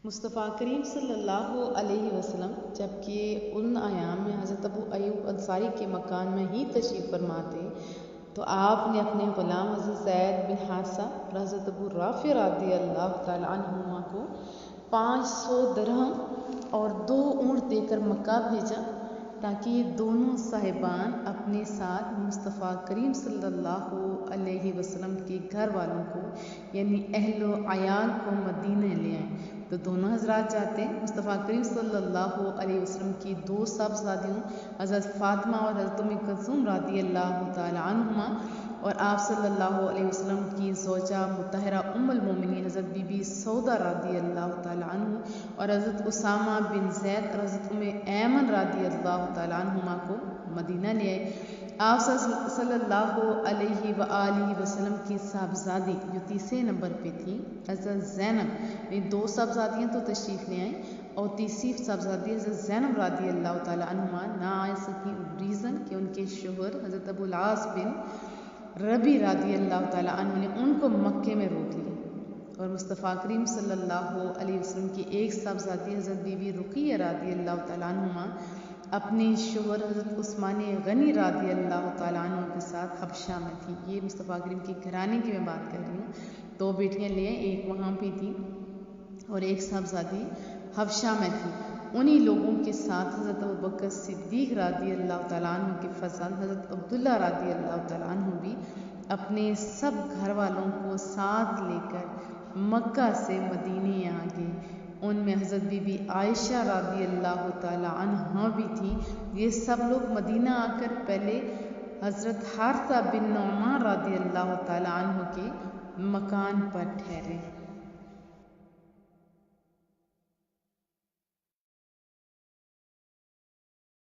مصطفیٰ کریم صلی اللہ علیہ وسلم جبکہ ان ایام میں حضرت ابو ایوب انصاری کے مکان میں ہی تشریف فرما تھے تو آپ نے اپنے غلام حضرت زید بن حارثہ اور حضرت ابو رافع رضی اللہ تعالیٰ عنہما کو 500 درہم اور 2 اونٹ دے کر مکہ بھیجا تاکہ یہ دونوں صاحبان اپنے ساتھ مصطفیٰ کریم صلی اللہ علیہ وسلم کے گھر والوں کو یعنی اہل و عیال کو مدینہ لے آئیں۔ تو دونوں حضرات جاتے ہیں۔ مصطفیٰ کریم صلی اللہ علیہ وسلم کی 2 صاحبزادیوں حضرت فاطمہ اور حضرت ام کلثوم رضی اللہ تعالی عنہما اور آپ صلی اللہ علیہ وسلم کی زوجہ مطہرہ ام المومنین حضرت بی بی سودہ رضی اللہ تعالی عنہ اور حضرت اسامہ بن زید اور حضرت ام ایمن رضی اللہ تعالی عنہما کو مدینہ لے آئے۔ آپ صلی اللہ علیہ وآلہ وسلم کی صاحبزادی جو تیسرے نمبر پہ تھی حضرت زینب، یہ 2 صاحبزادیاں تو تشریف لے آئیں اور تیسری صاحبزادی حضرت زینب رضی اللہ تعالی عنہما نہ آ سکی، ریزن کہ ان کے شوہر حضرت ابو العاص بن ربی رضی اللہ تعالی عنہ نے ان کو مکے میں روک لیا۔ اور مصطفیٰ کریم صلی اللہ علیہ وسلم کی ایک صاحبزادی حضرت بی بی رقیہ رضی اللہ تعالی عنہما اپنے شوہر حضرت عثمان غنی رضی اللہ تعالیٰ عنہ کے ساتھ حبشہ میں تھی۔ یہ مصطفیٰ کریم کے گھرانے کی میں بات کر رہی ہوں۔ 2 بیٹیاں لے آئیں، ایک وہاں پہ تھی اور ایک صاحبزادی حبشہ میں تھی۔ انہی لوگوں کے ساتھ حضرت ابوبکر صدیق رضی اللہ تعالیٰ عنہ کے فرزند حضرت عبداللہ رضی اللہ تعالیٰ عنہ بھی اپنے سب گھر والوں کو ساتھ لے کر مکہ سے مدینے آ گئے۔ ان میں حضرت بی بی عائشہ رضی اللہ تعالی عنہا بھی تھی۔ یہ سب لوگ مدینہ آ کر پہلے حضرت حارثہ بن نعمان رضی اللہ تعالی عنہ کے مکان پر ٹھہرے۔